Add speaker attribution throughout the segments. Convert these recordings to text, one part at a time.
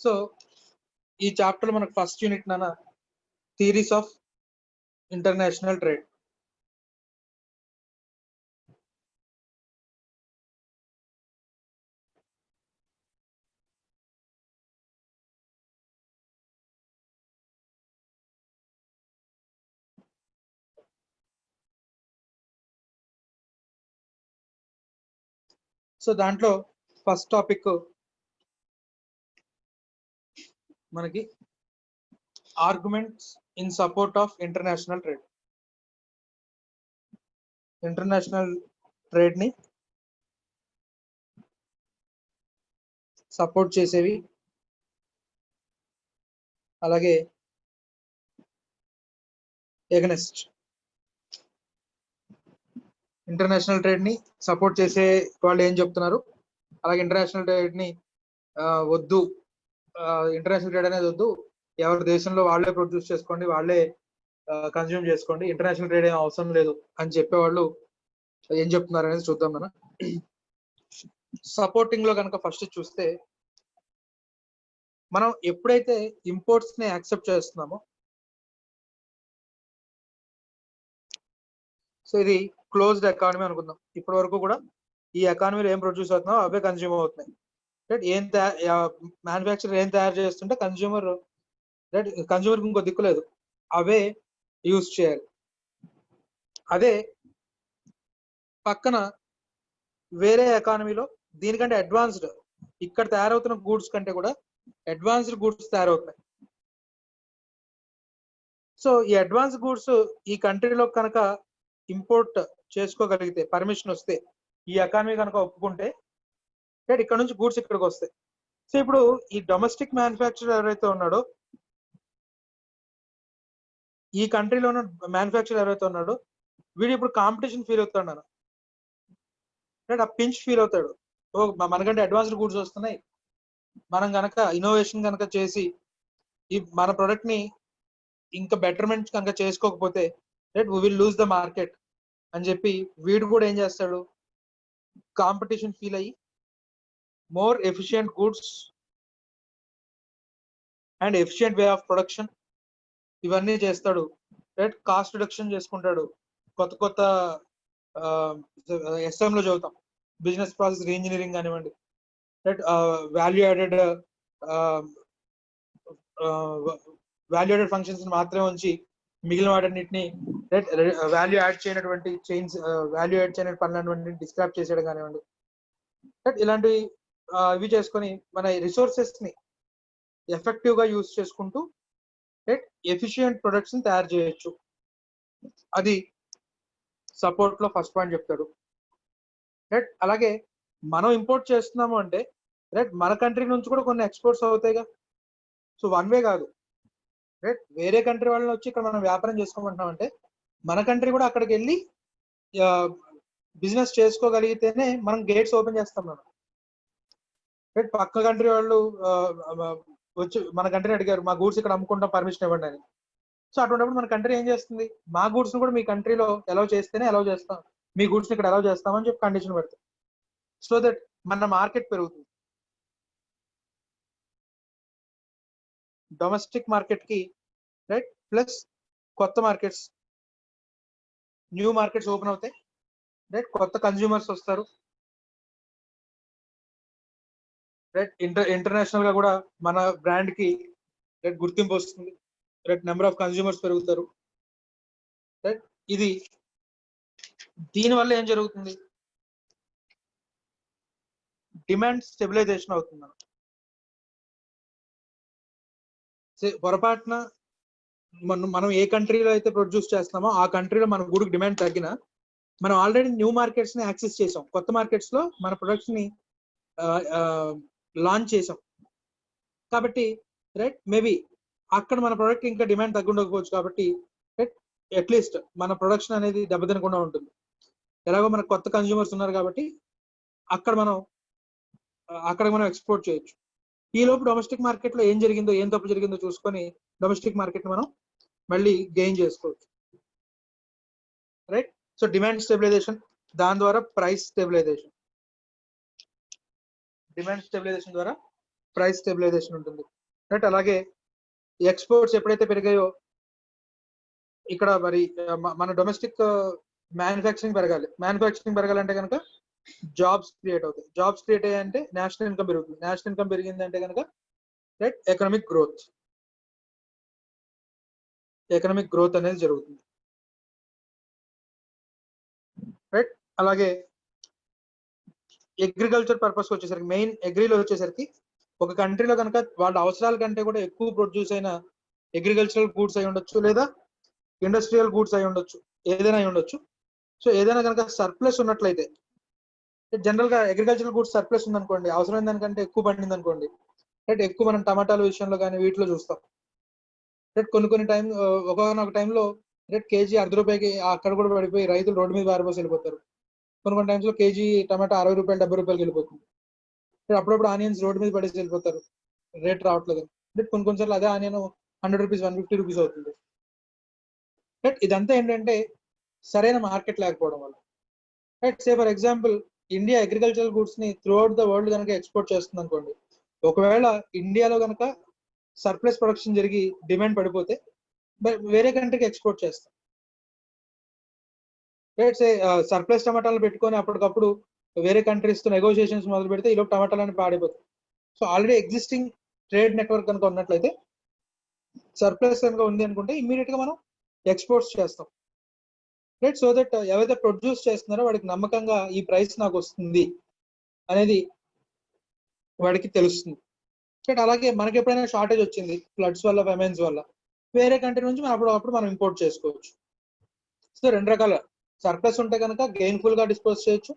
Speaker 1: So ఈ chapter లో మనకు ఫస్ట్ యూనిట్ నాన్న theories of international trade. So దాంట్లో ఫస్ట్ టాపిక్ మనకి arguments in support of international trade. International trade ని సపోర్ట్ చేసేవి, అలాగే ఎగనెస్ట్. ఇంటర్నేషనల్ ట్రేడ్ ని సపోర్ట్ చేసే వాళ్ళు ఏం చెప్తున్నారు, అలాగే ఇంటర్నేషనల్ ట్రేడ్ ని వద్దు, ఇంటర్నేషనల్ ట్రేడ్ అనేది వద్దు, ఎవరి దేశంలో వాళ్ళే ప్రొడ్యూస్ చేసుకోండి, వాళ్ళే కన్జ్యూమ్ చేసుకోండి, ఇంటర్నేషనల్ ట్రేడ్ ఏం అవసరం లేదు అని చెప్పేవాళ్ళు ఏం చెప్తున్నారు అనేది చూద్దాం మనం. సపోర్టింగ్ లో కనుక ఫస్ట్ చూస్తే, మనం ఎప్పుడైతే ఇంపోర్ట్స్ ని యాక్సెప్ట్ చేస్తున్నామో, సో ఇది క్లోజ్డ్ ఎకానమీ అనుకుందాం. ఇప్పటి వరకు కూడా ఈ ఎకానమీలో ఏం ప్రొడ్యూస్ అవుతున్నాయో అవే కన్జ్యూమ్ అవుతున్నాయి. రైట్, ఏం మ్యానుఫ్యాక్చర్ ఏం తయారు చేస్తుంటే కన్జ్యూమర్ ఇంకో దిక్కులేదు, అవే యూజ్ చేయాలి. అదే పక్కన వేరే ఎకానమీలో దీనికంటే అడ్వాన్స్డ్, ఇక్కడ తయారవుతున్న గూడ్స్ కంటే కూడా అడ్వాన్స్డ్ గూడ్స్ తయారవుతున్నాయి. సో ఈ అడ్వాన్స్ గూడ్స్ ఈ కంట్రీలో కనుక ఇంపోర్ట్ చేసుకోగలిగితే, పర్మిషన్ వస్తే, ఈ ఎకానమీ కనుక ఒప్పుకుంటే ఇక్కడ నుంచి గూడ్స్ ఇక్కడికి వస్తాయి. సో ఇప్పుడు ఈ డొమెస్టిక్ మ్యానుఫ్యాక్చరర్ ఎవరైతే ఉన్నాడో, ఈ కంట్రీలో ఉన్న మ్యానుఫ్యాక్చరర్ ఎవరైతే ఉన్నాడో, వీడు ఇప్పుడు కాంపిటీషన్ ఫీల్ అవుతాడు, ఆ పించ్ ఫీల్ అవుతాడు. మనకంటే అడ్వాన్స్డ్ గూడ్స్ వస్తున్నాయి, మనం కనుక ఇన్నోవేషన్ కనుక చేసి ఈ మన ప్రొడక్ట్ ని ఇంకా బెటర్మెంట్ కనుక చేసుకోకపోతే we will lose the market అని చెప్పి వీడు కూడా ఏం చేస్తాడు, కాంపిటీషన్ ఫీల్ అయ్యి more efficient goods and efficient way of production ఇవన్నీ చేస్తాడు. రైట్, కాస్ట్ రిడక్షన్ చేసుకుంటాడు. కొత్త కొత్త ఎస్ఎం లో చదువుతాం, బిజినెస్ ప్రాసెస్ రీఇంజనీరింగ్ కానివ్వండి, రైట్, వాల్యూ యాడెడ్ ఫంక్షన్స్ మాత్రమే ఉంచి మిగిలిన వాటన్నిటిని వాల్యూ యాడ్ చేయనటువంటి చైన్స్, వాల్యూ యాడ్ చేయని పనులన్నింటిని డిస్క్రైబ్ చేసేయడం కానివ్వండి, ఇలాంటివి ఇవి చేసుకొని మన రిసోర్సెస్ ని ఎఫెక్టివ్ గా యూజ్ చేసుకుంటూ ఎఫిషియంట్ ప్రొడక్ట్స్ ని తయారు చేయొచ్చు. అది సపోర్ట్ లో ఫస్ట్ పాయింట్ చెప్తాడు. రైట్, అలాగే మనం ఇంపోర్ట్ చేస్తున్నాము అంటే రైట్, మన కంట్రీ నుంచి కూడా కొన్ని ఎక్స్పోర్ట్స్ అవుతాయిగా. సో వన్ వే కాదు, రైట్, వేరే కంట్రీ వాళ్ళని వచ్చి ఇక్కడ మనం వ్యాపారం చేసుకోమంటున్నాం అంటే మన కంట్రీ కూడా అక్కడికి వెళ్ళి బిజినెస్ చేసుకోగలిగితేనే మనం గేట్స్ ఓపెన్ చేస్తాం. మనం రైట్, పక్క కంట్రీ వాళ్ళు వచ్చి మన కంట్రీ అడిగారు, మా గూడ్స్ ఇక్కడ అమ్ముకుంటాం, పర్మిషన్ ఇవ్వండి అని. సో అటువంటిప్పుడు మన కంట్రీ ఏం చేస్తుంది, మా గూడ్స్ ని కూడా మీ కంట్రీలో అలౌ చేస్తేనే అలౌ చేస్తాం, మీ గూడ్స్ ని ఇక్కడ అలౌ చేస్తామని చెప్పి కండిషన్ పెడతాం. సో దట్ మన మార్కెట్ పెరుగుతుంది. డొమెస్టిక్ మార్కెట్ కి రైట్, ప్లస్ కొత్త మార్కెట్స్, న్యూ మార్కెట్స్ ఓపెన్ అవుతాయి. రైట్, కొత్త కన్జ్యూమర్స్ వస్తారు. రైట్, ఇంటర్నేషనల్ గా కూడా మన బ్రాండ్ కి రైట్ గుర్తింపు వస్తుంది. రైట్, నెంబర్ ఆఫ్ కన్జ్యూమర్స్ పెరుగుతారు. రైట్, ఇది దీని వల్ల ఏం జరుగుతుంది, డిమాండ్ స్టెబిలైజేషన్ అవుతుంది. పొరపాటున మనం ఏ కంట్రీలో అయితే ప్రొడ్యూస్ చేస్తున్నామో ఆ కంట్రీలో మన గూడ్కి డిమాండ్ తగ్గిన, మనం ఆల్రెడీ న్యూ మార్కెట్స్ ని యాక్సెస్ చేసాం, కొత్త మార్కెట్స్ లో మన ప్రొడక్ట్స్ ని లాంచ్ చేసాం కాబట్టి రైట్, మేబీ అక్కడ మన ప్రొడక్ట్ ఇంకా డిమాండ్ తగ్గుండకపోవచ్చు. కాబట్టి రైట్, అట్లీస్ట్ మన ప్రొడక్షన్ అనేది దెబ్బతినకుండా ఉంటుంది. ఎలాగో మనకు కొత్త కన్జ్యూమర్స్ ఉన్నారు కాబట్టి అక్కడ మనం ఎక్స్పోర్ట్ చేయొచ్చు. ఈ లోపు డొమెస్టిక్ మార్కెట్ లో ఏం జరిగిందో, ఏం తప్పు జరిగిందో చూసుకొని డొమెస్టిక్ మార్కెట్ మనం మళ్ళీ గెయిన్ చేసుకోవచ్చు. రైట్, సో డిమాండ్ స్టెబిలైజేషన్, దాని ద్వారా ప్రైస్ స్టెబిలైజేషన్, డిమాండ్ స్టెబిలైజేషన్ ద్వారా ప్రైస్ స్టెబిలైజేషన్ ఉంటుంది. రైట్, అలాగే ఎక్స్పోర్ట్స్ ఎప్పుడైతే పెరిగాయో ఇక్కడ మరి మన డొమెస్టిక్ మ్యానుఫ్యాక్చరింగ్ పెరగాలి. మ్యానుఫ్యాక్చరింగ్ పెరగాలంటే కనుక జాబ్స్ క్రియేట్ అవుతాయి. జాబ్స్ క్రియేట్ అయ్యాయంటే నేషనల్ ఇన్కమ్ పెరుగుతుంది. నేషనల్ ఇన్కమ్ పెరిగింది అంటే కనుక రైట్ ఎకనామిక్ గ్రోత్ అనేది జరుగుతుంది. రైట్, అలాగే అగ్రికల్చర్ పర్పస్ వచ్చేసరికి మెయిన్ అగ్రిలో వచ్చేసరికి ఒక కంట్రీలో కనుక వాళ్ళ అవసరాల కంటే కూడా ఎక్కువ ప్రొడ్యూస్ అయిన అగ్రికల్చరల్ గూడ్స్ అయి ఉండొచ్చు, లేదా ఇండస్ట్రియల్ గూడ్స్ అయి ఉండొచ్చు, ఏదైనా అయి ఉండొచ్చు. సో ఏదైనా కనుక సర్ప్లస్ ఉన్నట్లయితే, జనరల్ గా అగ్రికల్చరల్ గూడ్స్ సర్ప్లస్ ఉందనుకోండి, అవసరమైన దానికంటే ఎక్కువ పండింది అనుకోండి, రైట్ ఎక్కువ మనం టమాటాల విషయంలో కానీ వీటిలో చూస్తాం. రైట్ కొన్ని టైం ఒకనొక టైంలో రేట్ కేజీ ₹10 అక్కడ కూడా పడిపోయి రైతులు రోడ్డు మీద పారిపోసి వెళ్ళిపోతారు. కొన్ని టైమ్స్ లో కేజీ టమాటా ₹60, ₹70 వెళ్ళిపోతుంది. అప్పుడప్పుడు ఆనియన్స్ రోడ్డు మీద పడేసి వెళ్ళిపోతారు, రేట్ రావట్లేదు. కొన్నిసార్లు అదే ఆనియన్ ₹100, ₹150 అవుతుంది. రైట్, ఇదంతా ఏంటంటే సరైన మార్కెట్ లేకపోవడం వల్ల. Right, say for example India agricultural goods ని త్రూ అవుట్ ద వరల్డ్ కనుక ఎక్స్పోర్ట్ చేస్తుంది అనుకోండి, ఒకవేళ ఇండియాలో కనుక సర్ప్లస్ ప్రొడక్షన్ జరిగి డిమాండ్ పడిపోతే వేరే కంట్రీకి ఎక్స్పోర్ట్ చేస్తాం. రైట్, సే సర్ప్లస్ టమాటాలు పెట్టుకొని అప్పటికప్పుడు వేరే కంట్రీస్ తో నెగోషియేషన్స్ మొదలు పెడితే ఈలోపు టమాటాలని పాడైపోతాయి. So already existing trade network కనుక ఉన్నట్లయితే, సర్ప్లస్ కనుక ఉంది అనుకుంటే ఇమ్మీడియట్ గా మనం ఎక్స్పోర్ట్స్ చేస్తాం. రైట్, సో దట్ ఎవరైతే ప్రొడ్యూస్ చేస్తున్నారో వాడికి నమ్మకంగా ఈ ప్రైస్ నాకు వస్తుంది అనేది వాడికి తెలుస్తుంది. రైట్, అలాగే మనకి ఎప్పుడైనా షార్టేజ్ వచ్చింది ఫ్లడ్స్ వల్ల, ఫెమైన్స్ వల్ల, వేరే కంట్రీ నుంచి మనం అప్పుడు మనం ఇంపోర్ట్ చేసుకోవచ్చు. సో రెండు రకాల సర్ప్లస్ ఉంటే కనుక గెయిన్ఫుల్ గా డిస్పోజ్ చేయొచ్చు,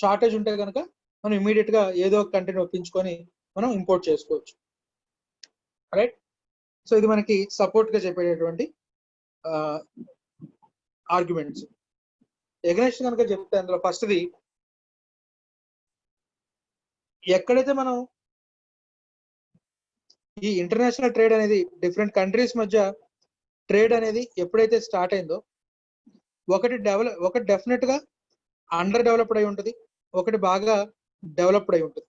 Speaker 1: షార్టేజ్ ఉంటే కనుక మనం ఇమీడియట్ గా ఏదో ఒక కంట్రీని ఒప్పించుకొని మనం ఇంపోర్ట్ చేసుకోవచ్చు. రైట్, సో ఇది మనకి సపోర్ట్ గా చెప్పేటటువంటి ఆర్గ్యుమెంట్స్. ఎగ్నెస్ట్ కనుక చెప్తే అందులో ఫస్ట్ది, ఎక్కడైతే మనం ఈ ఇంటర్నేషనల్ ట్రేడ్ అనేది డిఫరెంట్ కంట్రీస్ మధ్య ట్రేడ్ అనేది ఎప్పుడైతే స్టార్ట్ అయిందో, ఒకటి డెఫినెట్ గా అండర్ డెవలప్డ్ అయి ఉంటుంది, ఒకటి బాగా డెవలప్డ్ అయి ఉంటుంది.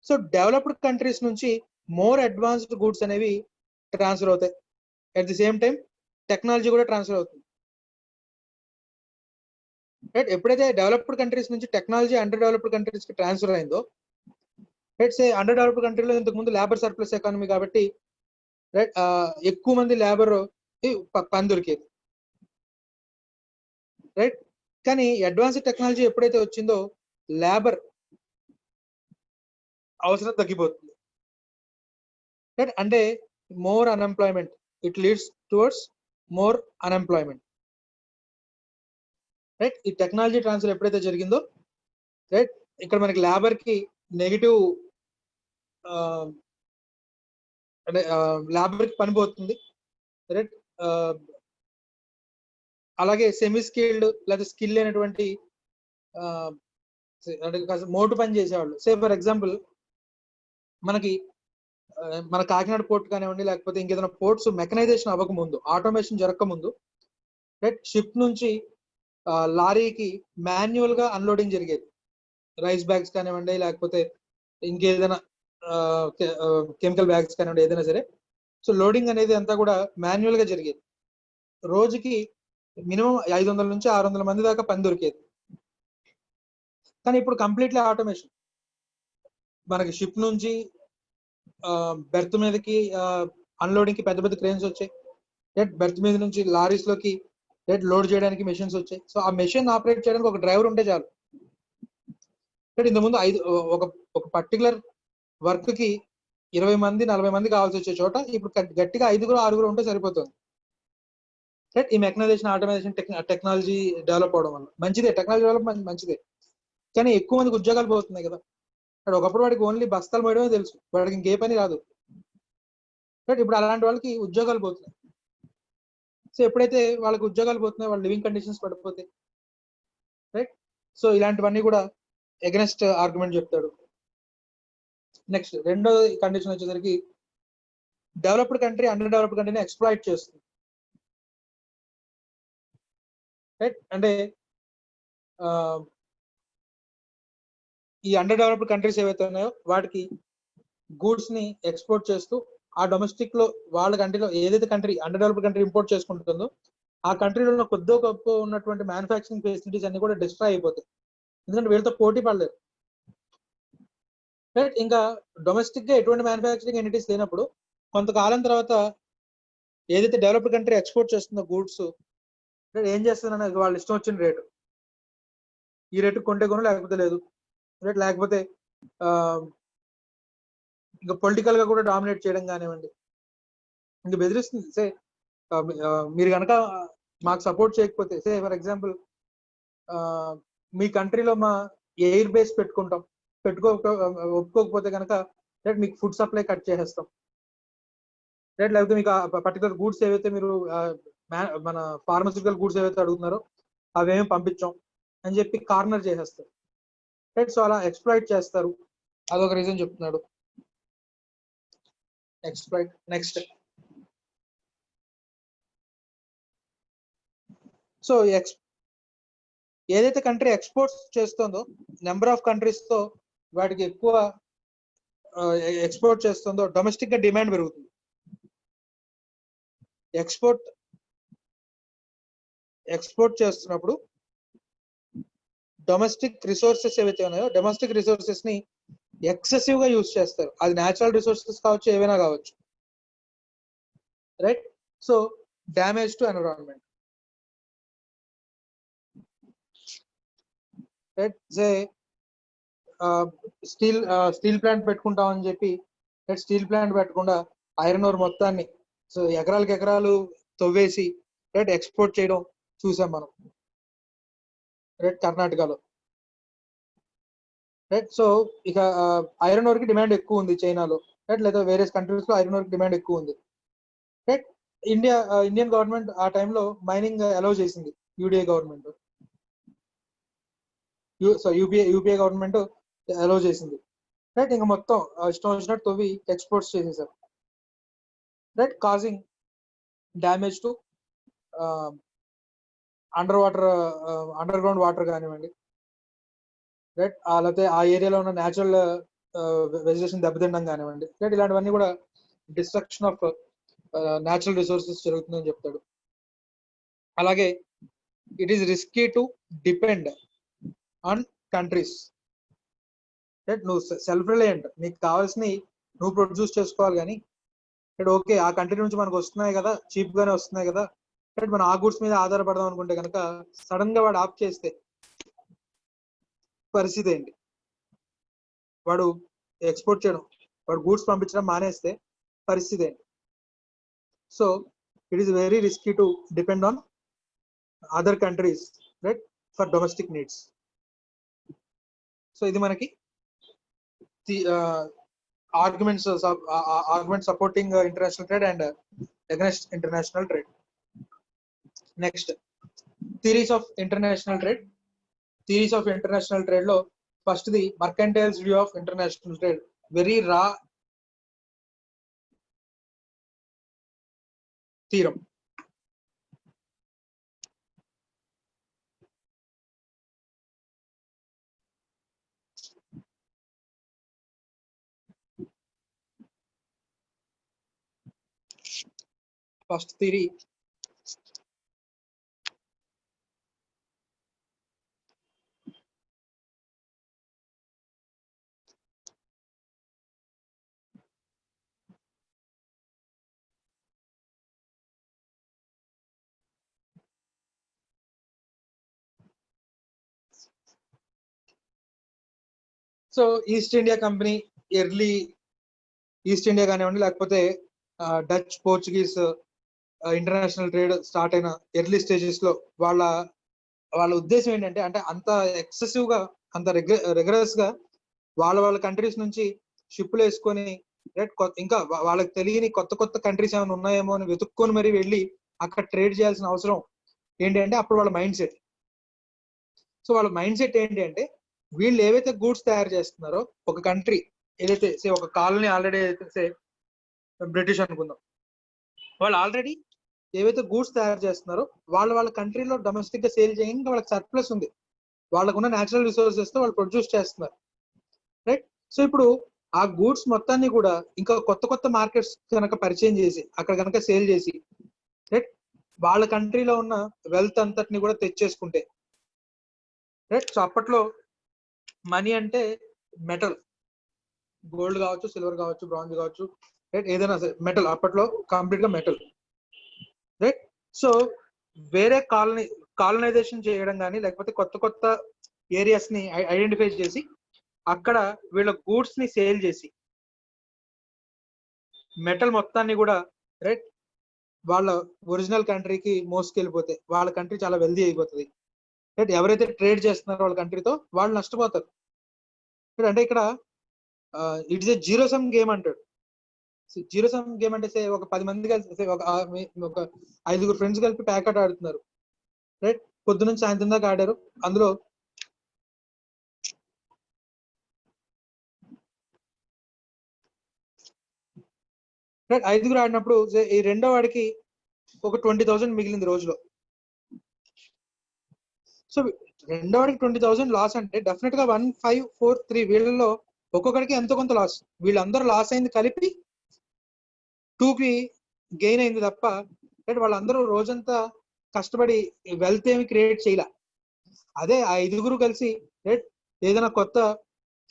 Speaker 1: సో డెవలప్డ్ కంట్రీస్ నుంచి మోర్ అడ్వాన్స్డ్ గూడ్స్ అనేవి ట్రాన్స్ఫర్ అవుతాయి. At the same time technology కూడా ట్రాన్స్ఫర్ అవుతుంది. రైట్, ఎప్పుడైతే డెవలప్డ్ కంట్రీస్ నుంచి టెక్నాలజీ అండర్ డెవలప్డ్ కంట్రీస్ కి ట్రాన్స్ఫర్ అయిందో, రైట్ సే అండర్ డెవలప్డ్ కంట్రీలో ఇంతకు ముందు లేబర్ సర్ప్లస్ ఎకానమీ కాబట్టి రైట్ ఎక్కువ మంది లేబర్ పని దొరికేది. రైట్, కానీ అడ్వాన్స్డ్ టెక్నాలజీ ఎప్పుడైతే వచ్చిందో లేబర్ అవసరం తగ్గిపోతుంది. రైట్, అంటే more unemployment, it leads towards more unemployment. Right, ఈ టెక్నాలజీ ట్రాన్స్ఫర్ ఎప్పుడైతే జరిగిందో, రైట్ ఇక్కడ మనకి లేబర్ కి నెగిటివ్ అంటే లేబర్ కి పని పోతుంది. రైట్, అలాగే సెమీ స్కిల్డ్ లేదా స్కిల్ అయినటువంటి అంటే మోటు పని చేసేవాళ్ళు, సే ఫర్ ఎగ్జాంపుల్ మనకి మన కాకినాడ పోర్ట్ కానివ్వండి, లేకపోతే ఇంకేదైనా పోర్ట్స్ మెకనైజేషన్ అవ్వక ముందు, ఆటోమేషన్ జరగక ముందు, రైట్ షిప్ నుంచి లారీకి మాన్యువల్ గా అన్లోడింగ్ జరిగేది. రైస్ బ్యాగ్స్ కానివ్వండి, లేకపోతే ఇంకేదైనా కెమికల్ బ్యాగ్స్ కానివ్వండి, ఏదైనా సరే. సో లోడింగ్ అనేది అంతా కూడా మాన్యువల్ గా జరిగేది. రోజుకి మినిమం 500 నుంచి 600 మంది దాకా పని దొరికేది. కానీ ఇప్పుడు కంప్లీట్లీ ఆటోమేషన్. మనకి షిప్ నుంచి బెర్త్ మీదకి అన్లోడింగ్ కి పెద్ద పెద్ద క్రేన్స్ వచ్చాయి. బెర్త్ మీద నుంచి లారీస్ లోకి లోడ్ చేయడానికి మెషిన్స్ వచ్చాయి. సో ఆ మెషిన్ ఆపరేట్ చేయడానికి ఒక డ్రైవర్ ఉంటే చాలు. ఇంతకుముందు ఒక పర్టికులర్ వర్క్ కి 20 మంది 40 మంది కావాల్సి వచ్చే చోట ఇప్పుడు గట్టిగా 5 6 ఉంటే సరిపోతుంది. రైట్, ఈ మెకనైజేషన్, ఆటోమేషన్ టెక్నాలజీ డెవలప్ అవడం వల్ల మంచిదే, టెక్నాలజీ డెవలప్మెంట్ మంచిదే, కానీ ఎక్కువ మందికి ఉద్యోగాలు పోతున్నాయి కదా. ఒకప్పుడు వాడికి ఓన్లీ బస్తాలు పోయడమే తెలుసు, వాడికి ఇంకే పని రాదు. రైట్, ఇప్పుడు అలాంటి వాళ్ళకి ఉద్యోగాలు పోతున్నాయి. సో ఎప్పుడైతే వాళ్ళకి ఉద్యోగాలు పోతున్నాయి, వాళ్ళ లివింగ్ కండిషన్స్ పడిపోతాయి. రైట్, సో ఇలాంటివన్నీ కూడా ఎగనెస్ట్ ఆర్గ్యుమెంట్ చెప్తాడు. నెక్స్ట్ రెండో కండిషన్ వచ్చేసరికి, డెవలప్డ్ కంట్రీ అండర్ డెవలప్డ్ కంట్రీని ఎక్స్ప్లాయిట్ చేస్తుంది. రైట్, అంటే ఈ అండర్ డెవలప్డ్ కంట్రీస్ ఏవైతే ఉన్నాయో వాటికి గూడ్స్ ని ఎక్స్పోర్ట్ చేస్తూ ఆ డొమెస్టిక్ లో వాళ్ళ కంట్రీలో ఏదైతే country under developed country import చేసుకుంటుందో ఆ కంట్రీలో ఉన్న కొద్దో గొప్ప ఉన్నటువంటి మ్యానుఫాక్చరింగ్ ఫెసిలిటీస్ అన్ని కూడా డిస్ట్రాయ్ అయిపోతాయి. ఎందుకంటే వీళ్ళతో పోటీ పడలేరు. రైట్, ఇంకా డొమెస్టిక్ గా ఎటువంటి మ్యానుఫాక్చరింగ్ ఎనిటీస్ లేనప్పుడు కొంతకాలం తర్వాత ఏదైతే డెవలప్డ్ కంట్రీ ఎక్స్పోర్ట్ చేస్తుందో గూడ్స్ ఏం చేస్తుందన్న వాళ్ళు ఇష్టం వచ్చిన రేటు, ఈ రేటు కొంటే కొను లేకపోతే లేదు, రేట్ లేకపోతే ఇంకా పొలిటికల్ గా కూడా డామినేట్ చేయడం కానివ్వండి, ఇంకా బెదిరిస్తుంది. సే మీరు కనుక మాకు సపోర్ట్ చేయకపోతే, సే ఫర్ ఎగ్జాంపుల్ మీ కంట్రీలో మా ఎయిర్ బేస్ పెట్టుకుంటాం, ఒప్పుకోకపోతే కనుక రేట్ మీకు ఫుడ్ సప్లై కట్ చేసేస్తాం, రేట్ లేకపోతే మీకు పర్టికులర్ గూడ్స్ ఏవైతే మీరు మన ఫార్మసిటికల్ గూడ్స్ ఏవైతే అడుగుతున్నారో అవేమి పంపించాం అని చెప్పి కార్నర్ చేసేస్తారు. రైట్, సో అలా ఎక్స్ప్లాయిట్ చేస్తారు. అదొక రీజన్ చెప్తున్నాడు. ఎక్స్ప్లాయిట్. నెక్స్ట్, సో ఏదైతే కంట్రీ ఎక్స్పోర్ట్స్ చేస్తుందో నెంబర్ ఆఫ్ కంట్రీస్ తో వాటికి ఎక్కువ ఎక్స్పోర్ట్ చేస్తుందో డొమెస్టిక్ గా డిమాండ్ పెరుగుతుంది. ఎక్స్పోర్ట్ చేస్తున్నప్పుడు డొమెస్టిక్ రిసోర్సెస్ ఏవైతే ఉన్నాయో డొమెస్టిక్ రిసోర్సెస్ ని ఎక్సెసివ్ గా యూజ్ చేస్తారు. అది న్యాచురల్ రిసోర్సెస్ కావచ్చు, ఏవైనా కావచ్చు. Right, so damage to environment. Right, say steel plant పెట్టుకుంటామని చెప్పి స్టీల్ ప్లాంట్ పెట్టకుండా ఐరన్ ఓర్ మొత్తాన్ని సో ఎకరాలకు ఎకరాలు తవ్వేసి రైట్ ఎక్స్పోర్ట్ చేయడం చూసాం మనం రైట్ కర్ణాటకలో. రైట్, సో ఇక ఐరన్ ఓర్ కి డిమాండ్ ఎక్కువ ఉంది చైనాలో, రైట్, లేదా వేరే కంట్రీస్ లో ఐరన్ ఓర్ కి డిమాండ్ ఎక్కువ ఉంది. రైట్, ఇండియన్ గవర్నమెంట్ ఆ టైంలో మైనింగ్ అలౌ చేసింది. UDA government UPA government allow చేసింది. రైట్, ఇంకా మొత్తం ఇష్టం వచ్చినట్టు తవ్వి ఎక్స్పోర్ట్స్ చేసేసారు. Right, causing damage to underground water కానివ్వండి, రైట్, లేకపోతే ఆ ఏరియాలో ఉన్న న్యాచురల్ వెజిటేషన్ దెబ్బతినడం కానివ్వండి, రైట్, ఇలాంటివన్నీ కూడా డిస్ట్రక్షన్ ఆఫ్ న్యాచురల్ రిసోర్సెస్ జరుగుతుందని చెప్తాడు. అలాగే it is risky to depend on countries. Right, నువ్వు సెల్ఫ్ రిలయంట్, నీకు కావాల్సినవి నువ్వు ప్రొడ్యూస్ చేసుకోవాలి. కానీ ఓకే ఆ కంట్రీ నుంచి మనకు వస్తున్నాయి కదా, చీప్ గానే వస్తున్నాయి కదా, రైట్, మనం ఆ గూడ్స్ మీద ఆధారపడదాం అనుకుంటే కనుక సడన్ గా వాడు ఆఫ్ చేస్తే పరిస్థితి ఏంటి? వాడు ఎక్స్పోర్ట్ చేయడం, వాడు గూడ్స్ పంపించడం మానేస్తే పరిస్థితి ఏంటి? So it is very risky to depend on other countries right for domestic needs. So ఇది మనకి arguments supporting international trade and against international trade. Next, theories of international trade. Theories of international trade లో first the mercantiles view of international trade. Very raw theorem. First theory so East India company early East India కానివ్వండి, లేకపోతే Dutch Portuguese international trade start అయిన early stages లో వాళ్ళ ఉద్దేశం ఏంటంటే, అంటే అంత ఎక్సెసివ్ గా అంత రెగ్యులర్స్ గా వాళ్ళ కంట్రీస్ నుంచి షిప్లు వేసుకొని ఇంకా వాళ్ళకి తెలియని కొత్త కంట్రీస్ ఏమైనా ఉన్నాయేమో అని వెతుక్కొని మరీ వెళ్ళి అక్కడ ట్రేడ్ చేయాల్సిన అవసరం ఏంటి అంటే అప్పుడు వాళ్ళ మైండ్ సెట్. సో వాళ్ళ మైండ్ సెట్ ఏంటి అంటే, వీళ్ళు ఏవైతే గూడ్స్ తయారు చేస్తున్నారో ఒక కంట్రీ ఏదైతే ఒక కాలనీ ఆల్రెడీ అయితే బ్రిటిష్ అనుకుందాం, వాళ్ళు ఆల్రెడీ ఏవైతే గూడ్స్ తయారు చేస్తున్నారో వాళ్ళ కంట్రీలో డొమెస్టిక్ గా సేల్ చేయడానికి వాళ్ళకి సర్ప్లస్ ఉంది, వాళ్ళకున్న న్యాచురల్ రిసోర్సెస్ తో వాళ్ళు ప్రొడ్యూస్ చేస్తున్నారు. రైట్, సో ఇప్పుడు ఆ గూడ్స్ మొత్తాన్ని కూడా ఇంకా కొత్త కొత్త మార్కెట్స్ కనుక పరిచయం చేసి అక్కడ కనుక సేల్ చేసి రైట్ వాళ్ళ కంట్రీలో ఉన్న వెల్త్ అంతటిని కూడా తెచ్చేసుకుంటే రైట్. సో అప్పట్లో మనీ అంటే మెటల్, గోల్డ్ కావచ్చు, సిల్వర్ కావచ్చు, బ్రాంజ్ కావచ్చు, రైట్, ఏదైనా సరే మెటల్, అప్పట్లో కంప్లీట్ గా మెటల్, రైట్. సో వేరే కాలనైజేషన్ చేయడం కానీ లేకపోతే కొత్త కొత్త ఏరియాస్ ని ఐడెంటిఫై చేసి అక్కడ వీళ్ళ గూడ్స్ ని సేల్ చేసి మెటల్ మొత్తాన్ని కూడా రైట్ వాళ్ళ ఒరిజినల్ కంట్రీకి మోసుకెళ్ళిపోతే వాళ్ళ కంట్రీ చాలా వెల్దీ అయిపోతుంది. రైట్, ఎవరైతే ట్రేడ్ చేస్తున్నారో వాళ్ళ కంట్రీతో వాళ్ళు నష్టపోతారు. అంటే ఇక్కడ it's a zero sum game అంటాడు. జీరో సమ్ గేమ్ అంటే ఒక 10 మంది కలిసి ఒక 5 ఫ్రెండ్స్ కలిపి ప్యాకెట్ ఆడుతున్నారు. రైట్, పొద్దు నుంచి సాయంత్రం దాకా ఆడారు. అందులో రైట్ 5 ఆడినప్పుడు ఈ రెండో వాడికి ఒక 20,000 మిగిలింది రోజులో. సో రెండో వాడికి 20,000 లాస్ అంటే డెఫినెట్ గా 1, 5, 4, 3 వీళ్ళలో ఒక్కొక్కడికి ఎంతో కొంత లాస్. వీళ్ళందరూ లాస్ అయింది కలిపి 2కి గెయిన్ అయింది తప్ప వాళ్ళందరూ రోజంతా కష్టపడి వెల్త్ ఏమి క్రియేట్ చేయలే. అదే ఆ 5 కలిసి ఏదైనా కొత్త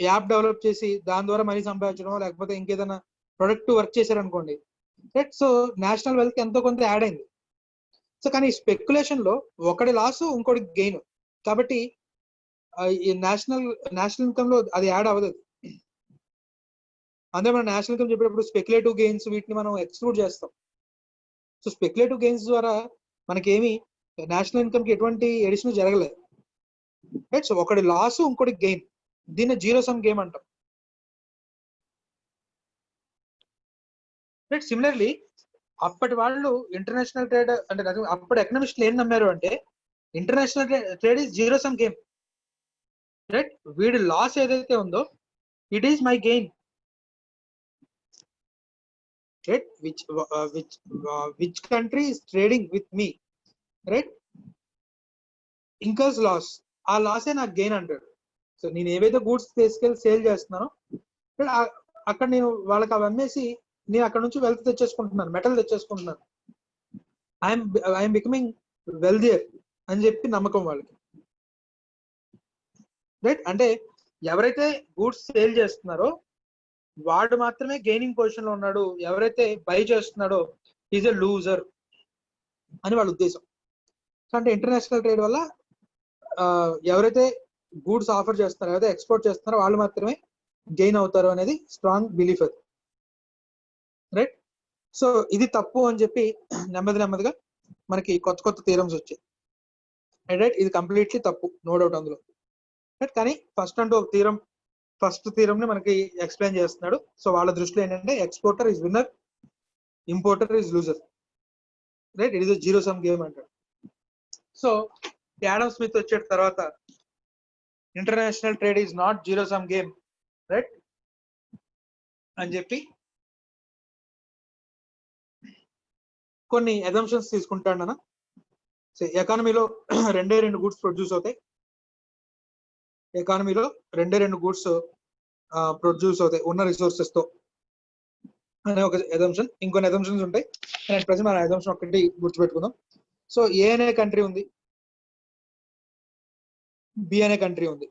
Speaker 1: యాప్ డెవలప్ చేసి దాని ద్వారా మనీ సంపాదించడం లేకపోతే ఇంకేదైనా ప్రొడక్ట్ వర్క్ చేశారనుకోండి, రైట్, సో నేషనల్ వెల్త్ ఎంతో కొంత యాడ్ అయింది. సో కానీ స్పెక్యులేషన్ లో ఒకటి లాస్ ఇంకోటి గెయిన్ కాబట్టి ఈ నేషనల్ ఇన్కమ్ లో అది యాడ్ అవ్వదు. అందుకే మనం నేషనల్ ఇన్కమ్ చెప్పేటప్పుడు స్పెక్యులేటివ్ గెయిన్స్ వీటిని మనం ఎక్స్క్లూడ్ చేస్తాం. సో స్పెక్యులేటివ్ గెయిన్స్ ద్వారా మనకేమి నేషనల్ ఇన్కమ్ కి ఎటువంటి ఎడిషన్ జరగలేదు. రైట్, సో ఒకటి లాస్ ఇంకోటి గెయిన్, దీన్ని జీరో సమ్ గేమ్ అంటాం. రైట్, సిమిలర్లీ అప్పటి వాళ్ళు ఇంటర్నేషనల్ ట్రేడ్ అంటే అప్పుడు ఎకనామిస్టులు ఏం నమ్మారు అంటే international trade is zero sum game. Right, వీడి లాస్ ఏదైతే ఉందో it is my gain. Right, which country is trading with me, right, ఇంకస్ లాస్, ఆ లాసే నాకు గెయిన్ అంటాడు. సో నేను ఏవైతే గూడ్స్ తీసుకెళ్ళి సేల్ చేస్తున్నానో అక్కడ నేను వాళ్ళకి అవి అమ్మేసి నేను అక్కడ నుంచి వెల్త్ తెచ్చేసుకుంటున్నాను, మెటల్ తెచ్చేసుకుంటున్నాను. ఐఎమ్ బికమింగ్ వెల్దియర్ అని చెప్పి నమ్మకం వాళ్ళకి. రైట్, అంటే ఎవరైతే గూడ్స్ సేల్ చేస్తున్నారో వాడు మాత్రమే గెయినింగ్ పొజిషన్ లో ఉన్నాడు, ఎవరైతే బై చేస్తున్నాడో ఈజ్ ఎ లూజర్ అని వాళ్ళ ఉద్దేశం. అంటే ఇంటర్నేషనల్ ట్రేడ్ వల్ల ఎవరైతే గూడ్స్ ఆఫర్ చేస్తున్నారో ఎవరైతే ఎక్స్పోర్ట్ చేస్తున్నారో వాళ్ళు మాత్రమే గెయిన్ అవుతారు అనేది స్ట్రాంగ్ బిలీఫ్ అది. రైట్, సో ఇది తప్పు అని చెప్పి నెమ్మదిగా మనకి కొత్త కొత్త థీరమ్స్ వచ్చాయి. రైట్, ఇది కంప్లీట్లీ తప్పు, నో డౌట్ అందులో. రైట్, కానీ ఫస్ట్ థీరం ని మనకి ఎక్స్ప్లెయిన్ చేస్తున్నాడు. సో వాళ్ళ దృష్టిలో ఏంటంటే exporter is winner, importer is loser. Right, it is zero sum game అంటాడు. సో యాడమ్ స్మిత్ వచ్చే తర్వాత international trade is not zero sum game, right అని చెప్పి కొన్ని అజంప్షన్స్ తీసుకుంటాడు నాన్న. సో ఎకానమీలో రెండు గూడ్స్ ప్రొడ్యూస్ అవుతాయి, ఎకానమీలో రెండు గూడ్స్ ప్రొడ్యూస్ అవుతాయి ఉన్న రిసోర్సెస్ తో అనే ఒక అజంప్షన్. ఇంకొన్ని అజంప్షన్స్ ఉంటాయి, ప్రజెంట్ మన అజంప్షన్ ఒకటి గుర్తుపెట్టుకుందాం. సో ఏ అనే కంట్రీ ఉంది, బి అనే కంట్రీ ఉంది.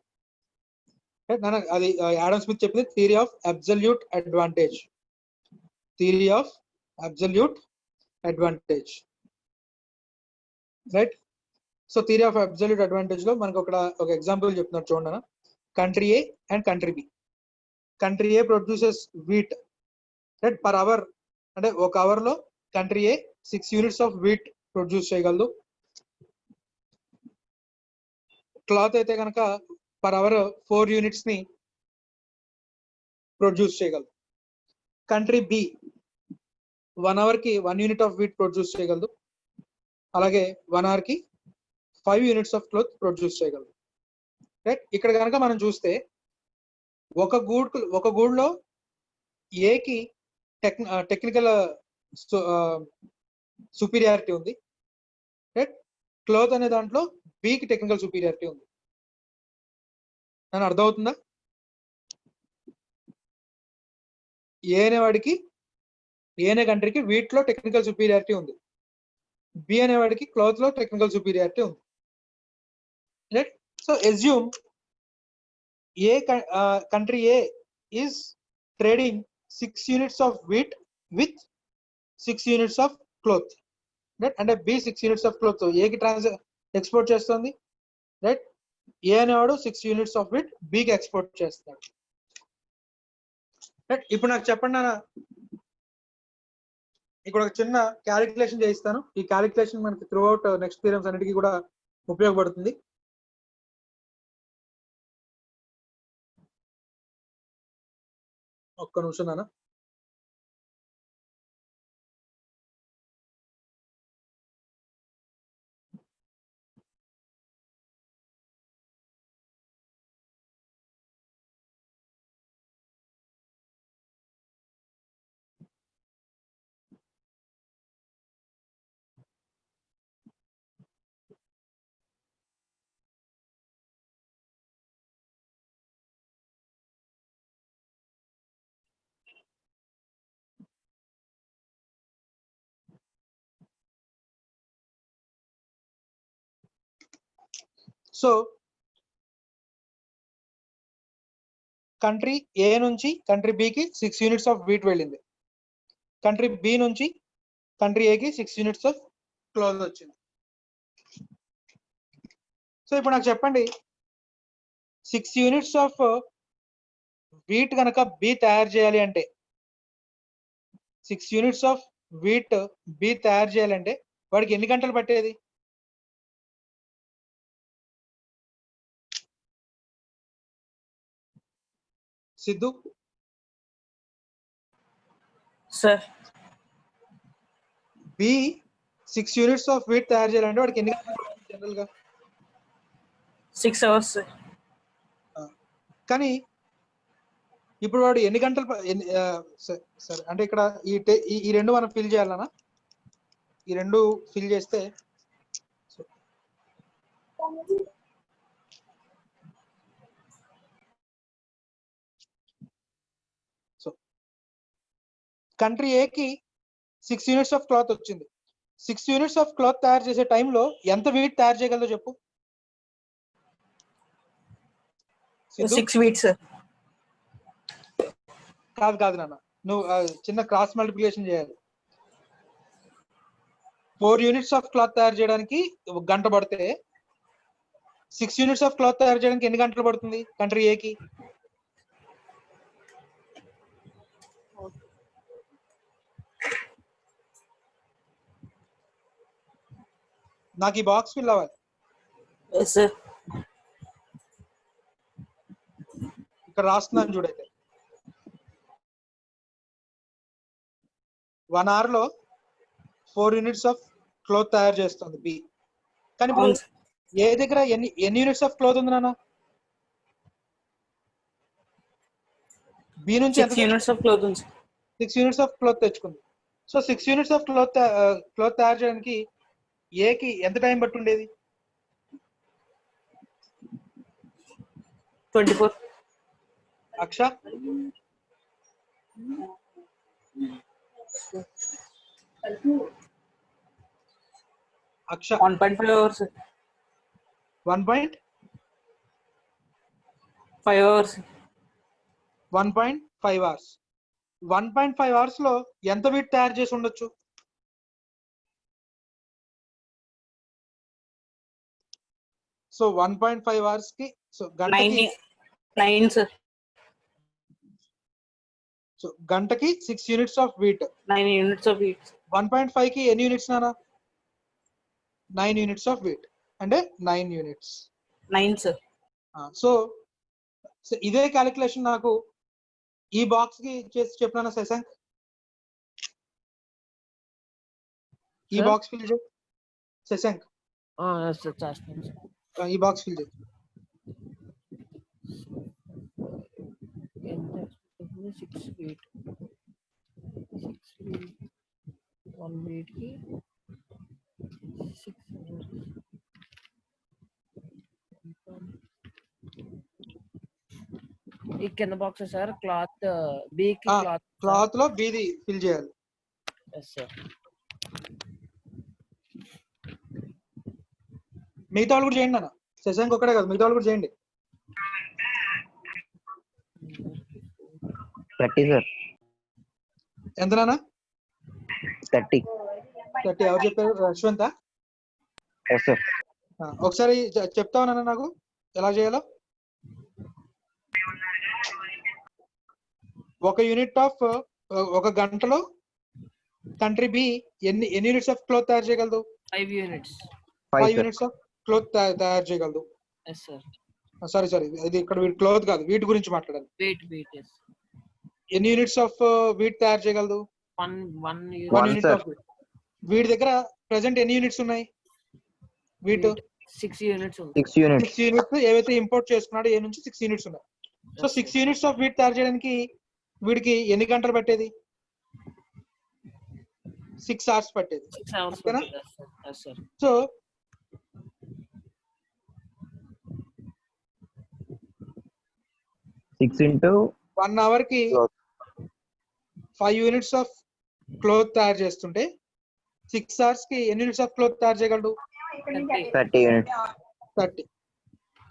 Speaker 1: అది యాడమ్ స్మిత్ చెప్పింది theory of absolute advantage. Theory of absolute advantage, right. So theory of absolute advantage లో మనకు ఒక ఎగ్జాంపుల్ చెప్తున్నారు చూడండి. Country A and country B. Country A produces wheat, right, per hour అంటే ఒక అవర్ లో country A 6 units of wheat produce చేయగలదు. Cloth అయితే కనుక పర్ అవర్ 4 యూనిట్స్ ని ప్రొడ్యూస్ చేయగలదు. కంట్రీ బి 1 అవర్ కి 1 యూనిట్ ఆఫ్ వీట్ ప్రొడ్యూస్ చేయగలదు. అలాగే 1 అవర్ కి 5 యూనిట్స్ ఆఫ్ క్లాత్ ప్రొడ్యూస్ చేయగలదు. రైట్, ఇక్కడ కనుక మనం చూస్తే ఒక గూడ్లో ఏకి టెక్నికల్ సుపీరియారిటీ ఉంది, రైట్. క్లాత్ అనే దాంట్లో బికి టెక్నికల్ సుపీరియారిటీ ఉంది. అని అర్థమవుతుందా? ఏ అనేవాడికి ఏ అనే కంట్రీకి వీటిలో టెక్నికల్ సుపీరియారిటీ ఉంది. బి అనేవాడికి క్లాత్ లో టెక్నికల్ సుపీరియారిటీ ఉంది. Right. So assume A country A is trading 6 units of wheat with 6 units of cloth. Right. అంటే బి 6 units of cloth ఏకి ఎక్స్పోర్ట్ చేస్తుంది. రైట్. ఏ అనేవాడు 6 units of wheat బికి ఎక్స్పోర్ట్ చేస్తాడు. Right. ఇప్పుడు నాకు చెప్పండి నాన్న, ఇక్కడ ఒక చిన్న క్యాలిక్యులేషన్ చేయిస్తాను. ఈ క్యాలిక్యులేషన్ మనకి త్రూ అవుట్ నెక్స్ట్ థియరమ్స్ అన్నిటికీ కూడా ఉపయోగపడుతుంది. ఒక్క నిమిషం నాన్న. సో కంట్రీ ఏ నుంచి కంట్రీ బికి 6 units ఆఫ్ వీట్ వెళ్ళింది. కంట్రీ బి నుంచి కంట్రీ ఏకి 6 units ఆఫ్ క్లాత్ వచ్చింది. సో ఇప్పుడు నాకు చెప్పండి, 6 units ఆఫ్ వీట్ కనుక బి తయారు చేయాలి అంటే 6 units ఆఫ్ వీట్ బి తయారు చేయాలంటే వాడికి ఎన్ని గంటలు పట్టేది? Sidhu
Speaker 2: sir
Speaker 1: B 6 units of wheat తయారు చేయాలంటే వాడికి ఎన్ని గంటలు పడుతుంది జనరల్ గా?
Speaker 2: 6 hours.
Speaker 1: కానీ ఇప్పుడు వాడు ఎన్ని గంటలు సరే అంటే ఇక్కడ ఈ రెండు మనం ఫిల్ చేయాలన్నా, ఈ రెండు ఫిల్ చేస్తే సో కంట్రీ ఏకి 6 units ఆఫ్ క్లాత్ వచ్చింది. 6 units ఆఫ్ క్లాత్ తయారు చేసే టైంలో ఎంత వీట్ తయారు చేయగలదో చెప్పు.
Speaker 2: 6 weeks.
Speaker 1: కాదు నాన్న, నువ్వు చిన్న క్రాస్ మల్టిప్లికేషన్ చేయాలి. 4 units ఆఫ్ క్లాత్ తయారు చేయడానికి 1 గంట పడితే 6 units ఆఫ్ క్లాత్ తయారు చేయడానికి ఎన్ని గంటలు పడుతుంది కంట్రీ ఏకి? నాకు ఈ బాక్స్ ఫిల్ అవ్వాలి.
Speaker 2: Yes sir.
Speaker 1: ఇక్కడ రాస్తున్నాను చూడైతే 1 hour లో 4 units ఆఫ్ క్లాత్ తయారు చేస్తుంది బి. కానీ ఇప్పుడు ఏ దగ్గర ఎన్ని యూనిట్స్ ఆఫ్ క్లాత్ ఉంది నాన్న? బి నుంచి
Speaker 2: 6 units of cloth ఉంది.
Speaker 1: 6 units ఆఫ్ క్లాత్ తెచ్చుకుంది. సో 6 units ఆఫ్ క్లాత్ తయారు చేయడానికి ఏకి ఎంత టైం పట్టి ఉండేది?
Speaker 2: 24.
Speaker 1: అక్ష అక్ష
Speaker 2: 1.5 hours.
Speaker 1: 1.5
Speaker 2: hours.
Speaker 1: 1.5 hours. 1.5 hours లో ఎంత వీట్ తయారు చేసి ఉండొచ్చు? సో 1.5 hours కి సో గంటకి
Speaker 2: 9 sir.
Speaker 1: సో గంటకి 6 units of wheat.
Speaker 2: 9 units of wheat.
Speaker 1: 1.5 కి ఎన్ని యూనిట్స్ నానా? 9 units ఆఫ్ వీట్ అంటే 9 units.
Speaker 2: 9 sir.
Speaker 1: సో ఇదే క్యాలిక్యులేషన్ నాకు ఈ బాక్స్ కి చేసి చెప్పినా శశాంక్, ఈ బాక్స్ ఫిల్ చేయి శశాంక్. ఈ బాక్స్ ఫిల్ చేయి.
Speaker 3: ఎంత 6 feet 1 feet కి 6 ఈ కింద బాక్స్ సార్ క్లాత్ బి కి క్లాత్
Speaker 1: క్లాత్ లో బీది ఫిల్ చేయాలి.
Speaker 3: Yes sir.
Speaker 1: మిగతా వాళ్ళు కూడా చేయండి అన్న, శశాంక్ ఒక్కడే కాదు మిగతా వాళ్ళు కూడా చేయండి.
Speaker 4: 30 సార్.
Speaker 1: ఎంత నాన్న?
Speaker 4: 30.
Speaker 1: 30. ఎవరు చెప్పారు? యశ్వంత.
Speaker 4: Yes sir.
Speaker 1: ఒకసారి చెప్తావా నాన్న నాకు ఎలా చేయాలో? ఒక యూనిట్ ఆఫ్ ఒక గంటలో కంట్రీ బి ఎన్ని యూనిట్స్ ఆఫ్ క్లోత్ తయారు చేయగలదు?
Speaker 3: 5 units.
Speaker 1: 5 యూనిట్స్ ఆఫ్ క్లోత్ తయారు చేయగలదు.
Speaker 3: Yes sir.
Speaker 1: సారీ ఇది ఇక్కడ క్లోత్ కాదు, వీటి గురించి మాట్లాడాలి.
Speaker 3: వెయిట్. ఎస్.
Speaker 1: ఎన్ని యూనిట్స్ ఆఫ్ వీట్ తయారు చేయగలదు?
Speaker 3: 1
Speaker 1: 1
Speaker 3: unit.
Speaker 1: Unit of wheat. వీటి దగ్గర ప్రెసెంట్ ఎన్ని యూనిట్స్ ఉన్నాయి? వీట్
Speaker 3: 6 units ఉంది.
Speaker 4: 6 units.
Speaker 1: 6 యూనిట్స్ ఏవైతే ఇంపోర్ట్ చేసుకున్నాడో ఏ నుంచి 6 యూనిట్స్ ఉన్నాయి. సో 6 యూనిట్స్ ఆఫ్ వీట్ తయారు చేయడానికి వీడికి ఎన్ని గంటలు పట్టేది? 6 అవర్స్ పట్టేది.
Speaker 3: 6 hours.
Speaker 1: ఓకేనా?
Speaker 3: Yes sir.
Speaker 1: So
Speaker 4: 6 into
Speaker 1: 1 hour కి 5 యూనిట్స్ ఆఫ్ క్లోత్ తయారు చేస్తుంటే 6 అవర్స్ కి ఎన్ని యూనిట్స్ ఆఫ్ క్లోత్ తయారు చేయగలడు?
Speaker 4: 30 units.
Speaker 1: 30.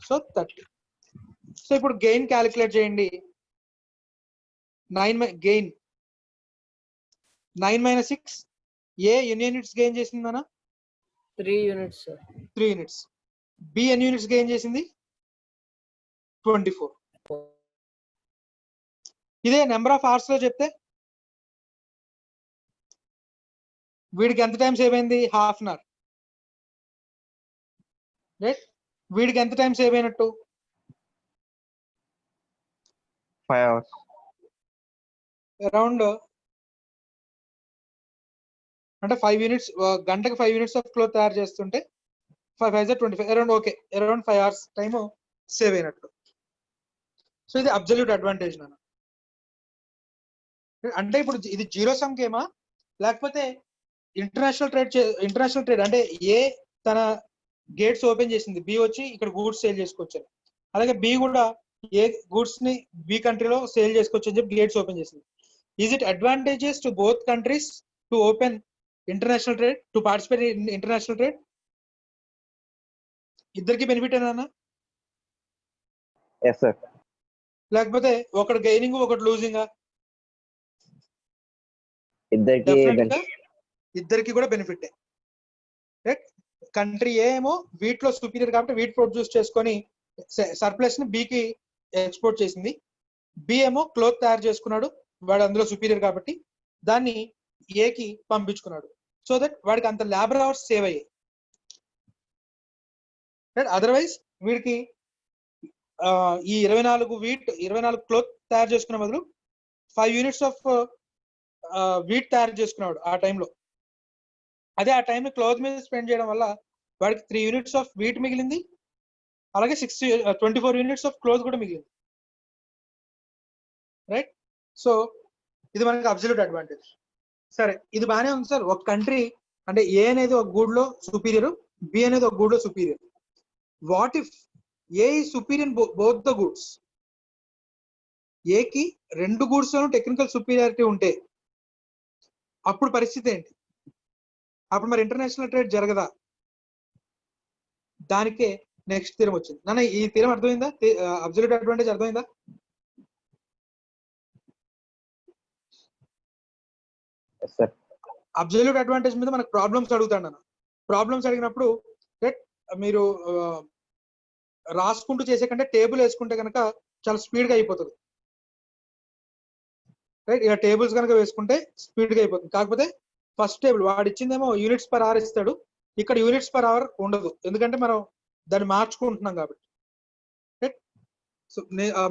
Speaker 1: సో 30. సో ఇప్పుడు గెయిన్ క్యాలిక్యులేట్ చేయండి. 9 గెయిన్ 9 - 6 ఎన్ని యూనిట్స్ గెయిన్ చేసిందనా?
Speaker 3: 3 units సార్.
Speaker 1: 3 యూనిట్స్. బి ఎన్ని యూనిట్స్ గెయిన్ చేసింది? 24. ఇదే నెంబర్ ఆఫ్ అవర్స్ లో చెప్తే వీడికి ఎంత టైం సేవ్ అయింది? Half an hour. రైట్. వీడికి ఎంత టైం సేవ్ అయినట్టు?
Speaker 4: 5 hours.
Speaker 1: అరౌండ్ అంటే 5 యూనిట్స్, గంటకి 5 యూనిట్స్ ఆఫ్ క్లోత్ తయారు చేస్తుంటే 5 5 25 around. Okay, around 5 hours time save అయినట్టు. సో ఇది అబ్సల్యూట్ అడ్వాంటేజ్ నాన్న. అంటే ఇప్పుడు ఇది జీరో సమ్ గేమా లేకపోతే ఇంటర్నేషనల్ ట్రేడ్ అంటే ఏ తన గేట్స్ ఓపెన్ చేసింది, బి వచ్చి ఇక్కడ గూడ్స్ సేల్ చేసుకోవచ్చు, అలాగే బి కూడా ఏ గూడ్స్ ని బి కంట్రీలో సేల్ చేసుకోవచ్చు అని చెప్పి గేట్స్ ఓపెన్ చేసింది. Is it advantages to both countries to open international trade, to participate in international trade? ఇద్దరికి బెనిఫిట్ ఏనా?
Speaker 4: Yes sir.
Speaker 1: లేకపోతే ఒకటి గెయినింగ్ ఒకటి లూజింగ్? ఇద్దరికి కూడా బెనిఫిట్. రైట్. కంట్రీ ఏ ఏమో వీట్ లో సుపీరియర్ కాబట్టి వీట్ ప్రొడ్యూస్ చేసుకొని సర్ప్లస్ ని బికి ఎక్స్పోర్ట్ చేసింది. బి ఏమో క్లోత్ తయారు చేసుకున్నాడు, వాడు అందులో సుపీరియర్ కాబట్టి దాన్ని ఏకి పంపించుకున్నాడు. సో దట్ వాడికి అంత లేబర్ అవర్స్ సేవ్ అయ్యాయి. రైట్. అదర్వైజ్ వీడికి ఈ 24 క్లోత్ తయారు చేసుకునే బదులు 5 యూనిట్స్ ఆఫ్ వీట్ తయారు చేసుకున్నాడు ఆ టైంలో. అదే ఆ టైంని క్లోత్ మీద స్పెండ్ చేయడం వల్ల వాడికి 3 యూనిట్స్ ఆఫ్ వీట్ మిగిలింది, అలాగే 24 యూనిట్స్ ఆఫ్ క్లోత్ కూడా మిగిలింది. రైట్. సో ఇది మనకి అబ్సల్యూట్ అడ్వాంటేజ్. సరే, ఇది బాగానే ఉంది సార్. ఒక కంట్రీ అంటే ఏ అనేది ఒక గూడ్ లో సుపీరియర్, బి అనేది ఒక గూడ్ లో సుపీరియర్. వాట్ ఇఫ్ ఏ ఈ సుపీరియర్ బోత్ ద గూడ్స్? ఏకి 2 గూడ్స్ లో టెక్నికల్ సుపీరియారిటీ ఉంటే అప్పుడు పరిస్థితి ఏంటి? అప్పుడు మరి ఇంటర్నేషనల్ ట్రేడ్ జరగదా? దానికే నెక్స్ట్ థీరం వచ్చింది. నాన్న ఈ థీరం అర్థమైందా? అబ్సల్యూట్ అడ్వాంటేజ్ అర్థమైందా? అబ్సల్యూట్ అడ్వాంటేజ్ మీద మనకు ప్రాబ్లమ్స్ అడుగుతాడు నాన్న. ప్రాబ్లమ్స్ అడిగినప్పుడు మీరు రాసుకుంటూ చేసే కంటే టేబుల్ వేసుకుంటే కనుక చాలా స్పీడ్ గా అయిపోతుంది. రైట్. ఇక టేబుల్స్ కనుక వేసుకుంటే స్పీడ్ గా అయిపోతుంది. కాకపోతే ఫస్ట్ టేబుల్ వాడు ఇచ్చిందేమో యూనిట్స్ పర్ అవర్ ఇస్తాడు, ఇక్కడ యూనిట్స్ పర్ అవర్ ఉండదు, ఎందుకంటే మనం దాన్ని మార్చుకుంటున్నాం కాబట్టి. రైట్. సో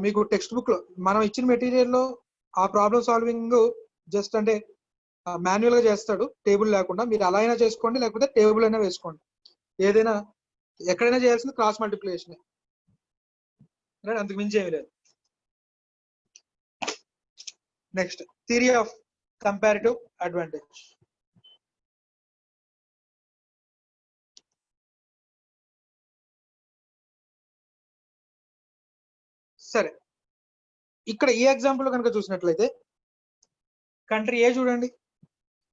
Speaker 1: మీకు టెక్స్ట్ బుక్ లో మనం ఇచ్చిన మెటీరియల్ లో ఆ ప్రాబ్లమ్ సాల్వింగ్ జస్ట్ అంటే మాన్యువల్ గా చేస్తాడు, టేబుల్ లేకుండా. మీరు అలా అయినా చేసుకోండి, లేకపోతే టేబుల్ అయినా వేసుకోండి. ఏదైనా ఎక్కడైనా చేయాల్సింది క్రాస్ మల్టిప్లికేషన్. అంతకు మించి ఏమీ లేదు. Next theory of comparative advantage. సరే, ఇక్కడ ఈ ఎగ్జాంపుల్ కనుక చూసినట్లయితే కంట్రీ ఏ చూడండి,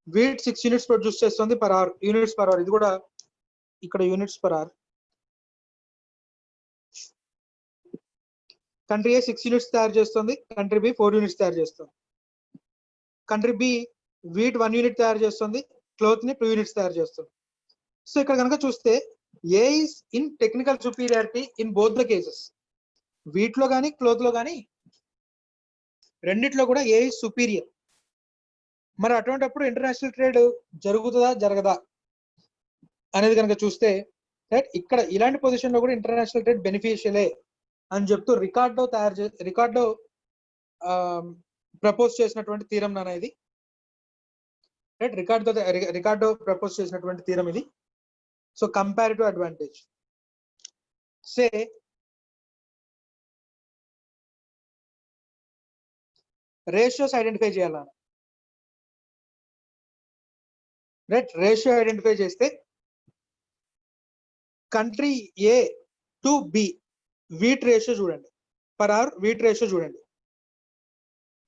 Speaker 1: వీట్ 6 యూనిట్స్ ప్రొడ్యూస్ చేస్తుంది per hour, units per hour. ఇది కూడా ఇక్కడ units per hour. Country A 6 units తయారు చేస్తుంది, కంట్రీ బి 4 యూనిట్స్ తయారు చేస్తుంది. కంట్రీ బి వీట్ 1 యూనిట్ తయారు చేస్తుంది, క్లోత్ ని 2 యూనిట్స్ తయారు చేస్తుంది. సో ఇక్కడ కనుక చూస్తే A is in technical superiority in both the cases. వీటిలో కానీ క్లోత్ లో కానీ రెండిట్లో కూడా ఏ ఇస్ సుపీరియర్. మరి అటువంటిప్పుడు ఇంటర్నేషనల్ ట్రేడ్ జరుగుతుందా జరగదా అనేది కనుక చూస్తే రైట్, ఇక్కడ ఇలాంటి పొజిషన్ లో కూడా ఇంటర్నేషనల్ ట్రేడ్ బెనిఫిషియలే అని చెప్తూ రికార్డో ప్రపోజ్ చేసినటువంటి థీరం నాన్న ఇది. రైట్, రికార్డో ప్రపోజ్ చేసినటువంటి థీరం ఇది. So comparative advantage say ratios identify చేయాలన్న. రైట్, రేషియో ఐడెంటిఫై చేస్తే country A to B wheat ratio చూడండి, పర్ అవర్ వీట్ రేషియో చూడండి.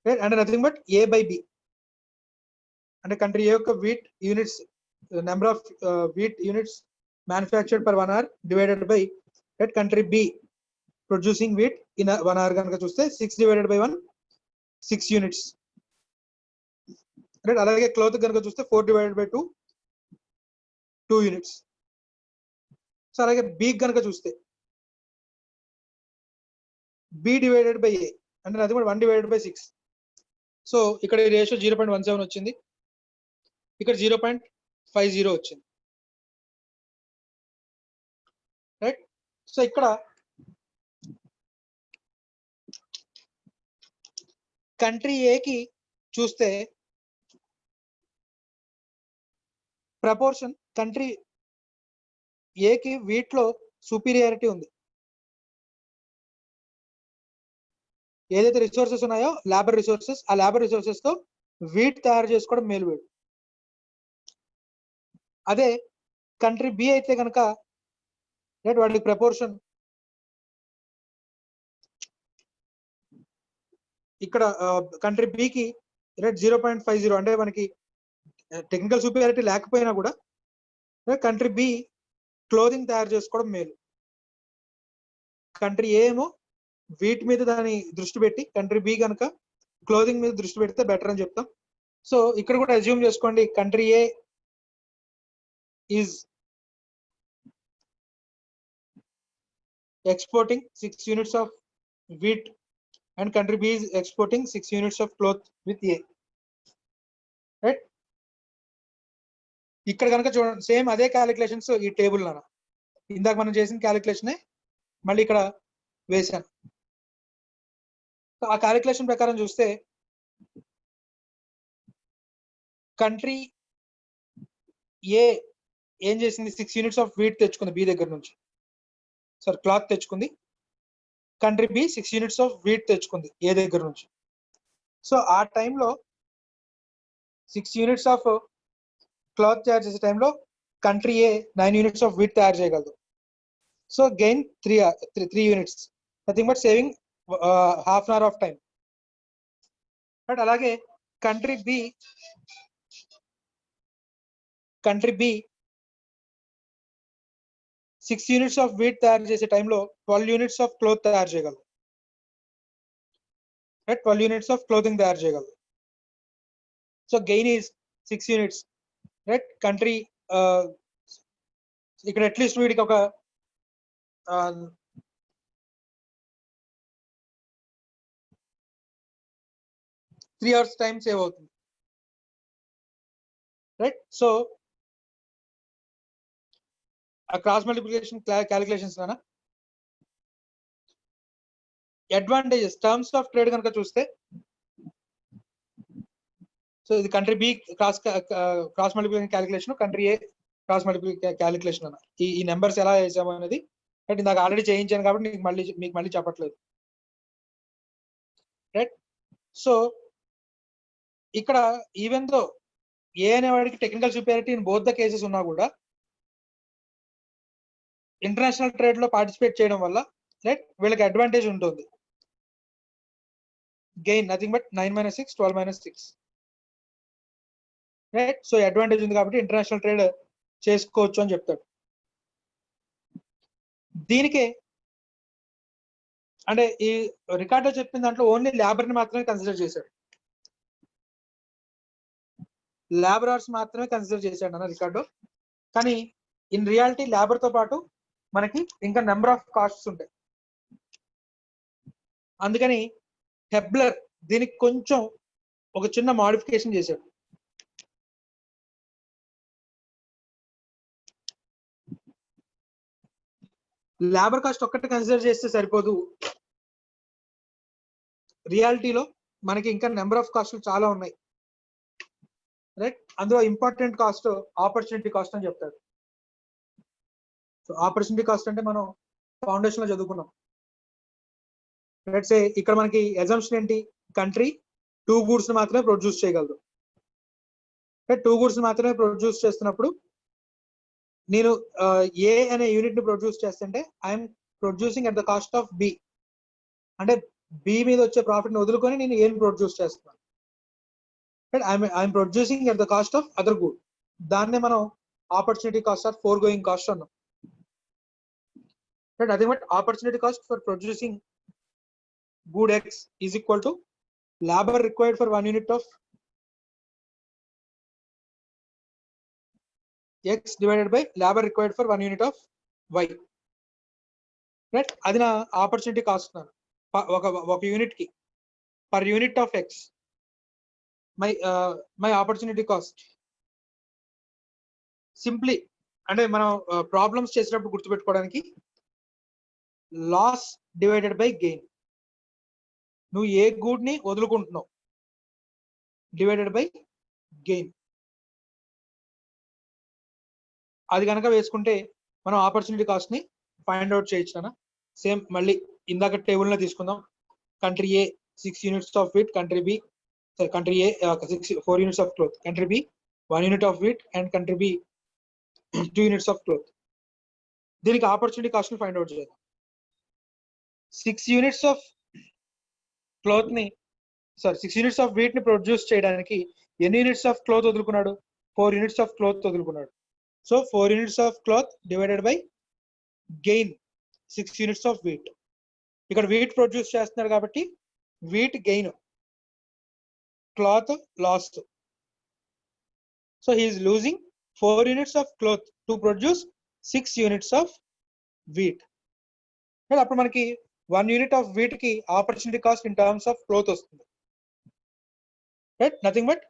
Speaker 1: రైట్, అంటే nothing but A by B. అంటే కంట్రీ ఏ యొక్క wheat units, number of wheat units manufactured per 1 hour divided by right country B producing wheat in 1 hour కనుక చూస్తే 6 divided by 1 6 units. Right, అలాగే cloth కనుక చూస్తే 4 divided by 2 2 units. So అలాగే B కనుక చూస్తే బి డివైడెడ్ బై ఏ అంటే అది కూడా 1 డివైడెడ్ బై 6. సో ఇక్కడ ఈ రేషియో 0.17 వచ్చింది, ఇక్కడ 0.50 వచ్చింది. రైట్, సో ఇక్కడ కంట్రీ ఏకి చూస్తే ప్రపోర్షన్ కంట్రీ ఏకి వీటిలో సుపీరియారిటీ ఉంది. ఏదైతే రిసోర్సెస్ ఉన్నాయో లేబర్ రిసోర్సెస్, ఆ లేబర్ రిసోర్సెస్ తో వీట్ తయారు చేసుకోవడం మేలు వేడు. అదే కంట్రీ బి అయితే కనుక రైట్, వాటికి ప్రపోర్షన్ ఇక్కడ కంట్రీ బికి రైట్ 0.50 అంటే మనకి టెక్నికల్ సుపీరియారిటీ లేకపోయినా కూడా కంట్రీ బి క్లోదింగ్ తయారు చేసుకోవడం మేలు. కంట్రీ ఏ ఏమో వీటి మీద దాని దృష్టి పెట్టి, కంట్రీ బి కనుక క్లోదింగ్ మీద దృష్టి పెడితే బెటర్ అని చెప్తాం. సో ఇక్కడ కూడా అజ్యూమ్ చేసుకోండి, country A is exporting 6 units of wheat and country B is exporting 6 units of cloth with A. Right, ఇక్కడ కనుక చూడండి సేమ్ అదే క్యాలిక్యులేషన్స్ ఈ టేబుల్ లోన ఇందాక మనం చేసిన క్యాలిక్యులేషన్ మళ్ళీ ఇక్కడ వేసాను. ఆ క్యాలిక్యులేషన్ ప్రకారం చూస్తే కంట్రీ ఏ ఏం చేసింది, 6 యూనిట్స్ ఆఫ్ వీట్ తెచ్చుకుంది బి దగ్గర నుంచి, సారీ క్లాత్ తెచ్చుకుంది. Country B 6 units of wheat తెచ్చుకుంది ఏ దగ్గర నుంచి. సో ఆ టైంలో 6 యూనిట్స్ ఆఫ్ క్లాత్ తయారు చేసే టైంలో country A 9 units of wheat తయారు చేయగలదు. So gain 3 units, nothing but saving half an hour of time. But అలాగే country B 6 units of wheat తయారు చేసే టైంలో 12 యూనిట్స్ ఆఫ్ క్లోత్ తయారు చేయగలరు. రైట్, 12 యూనిట్స్ ఆఫ్ క్లోతింగ్ తయారు చేయగలరు. So gain is 6 units. Right, country ఇక్కడ అట్లీస్ట్ వీటికి ఒక 3 hours టైం సేవ్ అవుతుంది. రైట్, సో ఆ క్రాస్ మల్టిప్లికేషన్ క్యాలిక్యులేషన్స్ నానా అడ్వాంటేజెస్ టర్మ్స్ ఆఫ్ ట్రేడ్ కనుక చూస్తే, సో ఇది country B cross multiplication calculation, country A cross multiplication calculation అన్న. ఈ నెంబర్స్ ఎలా వేసాము అనేది రైట్ ఇందాక ఆల్రెడీ చేయించాను కాబట్టి మీకు మళ్ళీ చెప్పట్లేదు. రైట్, సో ఇక్కడ ఈవెన్ దో ఏ అనేవాడికి technical superiority in both the cases ఉన్నా కూడా ఇంటర్నేషనల్ ట్రేడ్ లో పార్టిసిపేట్ చేయడం వల్ల రైట్ వీళ్ళకి అడ్వాంటేజ్ ఉంటుంది. Gain nothing but 9 - 6 12 - 6. Right. So advantage ఉంది కాబట్టి ఇంటర్నేషనల్ ట్రేడ్ చేసుకోవచ్చు అని చెప్తాడు. దీనికే అంటే ఈ రికార్డులో చెప్పిన దాంట్లో ఓన్లీ లేబర్ ని మాత్రమే కన్సిడర్ చేశాడు, లేబర్ అవర్స్ మాత్రమే కన్సిడర్ చేశాడు అన్న రికార్డు. కానీ ఇన్ రియాలిటీ లేబర్ తో పాటు మనకి ఇంకా నెంబర్ ఆఫ్ కాస్ట్స్ ఉంటాయి. అందుకని హెబ్లర్ దీనికి కొంచెం ఒక చిన్న మాడిఫికేషన్ చేశాడు. లేబర్ కాస్ట్ ఒక్కటి కన్సిడర్ చేస్తే సరిపోదు, రియాలిటీలో మనకి ఇంకా నెంబర్ ఆఫ్ కాస్ట్లు చాలా ఉన్నాయి. రైట్. అందులో ఇంపార్టెంట్ కాస్ట్ ఆపర్చునిటీ కాస్ట్ అని చెప్తాడు. సో ఆపర్చునిటీ కాస్ట్ అంటే మనం ఫౌండేషన్ లో చదువుకున్నాం. లెట్స్ సే ఇక్కడ మనకి అజంప్షన్ ఏంటి, కంట్రీ 2 గూడ్స్ మాత్రమే ప్రొడ్యూస్ చేయగలదు. టూ గూడ్స్ మాత్రమే ప్రొడ్యూస్ చేస్తున్నప్పుడు నేను ఏ అనే యూనిట్ ని ప్రొడ్యూస్ చేస్తుంటే I'm producing at the cost of B, అంటే బి మీద వచ్చే ప్రాఫిట్ ని వదులుకొని నేను ఏం ప్రొడ్యూస్ చేస్తున్నాను. I'm producing at the cost of other good. దాన్నే మనం opportunity cost or foregoing cost అన్నాం. Nothing but opportunity cost for producing good X is equal to labor required for 1 unit of X divided by labor required for 1 unit of Y. Right? అది నా opportunity cost. ఒక unit కి per unit of X my opportunity cost. Simply అంటే మనం problems చేసినప్పుడు గుర్తుపెట్టుకోవడానికి loss divided by gain. నువ్వు ఏ గూడ్ ని వదులుకుంటున్నావు divided by gain, అది కనుక వేసుకుంటే మనం ఆపర్చునిటీ కాస్ట్ ని ఫైండ్ అవుట్ చేయొచ్చు. సేమ్ మళ్ళీ ఇందాక టేబుల్ లో తీసుకుందాం. Country A 6 units of wheat, country B country A 4 units of cloth, country B 1 unit of wheat and country B 2 units of cloth. దీనికి ఆపర్చునిటీ కాస్ట్ ని find out చేద్దాం. 6 units of cloth ని 6 units of wheat ని produce చేయడానికి ఎన్ని units of cloth వదులుకున్నాడు? 4 units of cloth వదులుకున్నాడు. So 4 units of cloth divided by gain 6 units of wheat. ఇక్కడ వీట్ ప్రొడ్యూస్ చేస్తున్నారు కాబట్టి wheat gain, cloth loss. So he is losing 4 units of cloth to produce 6 units of wheat. అప్పుడు మనకి 1 unit of wheat కి opportunity cost in terms of cloth వస్తుంది. Right. Nothing but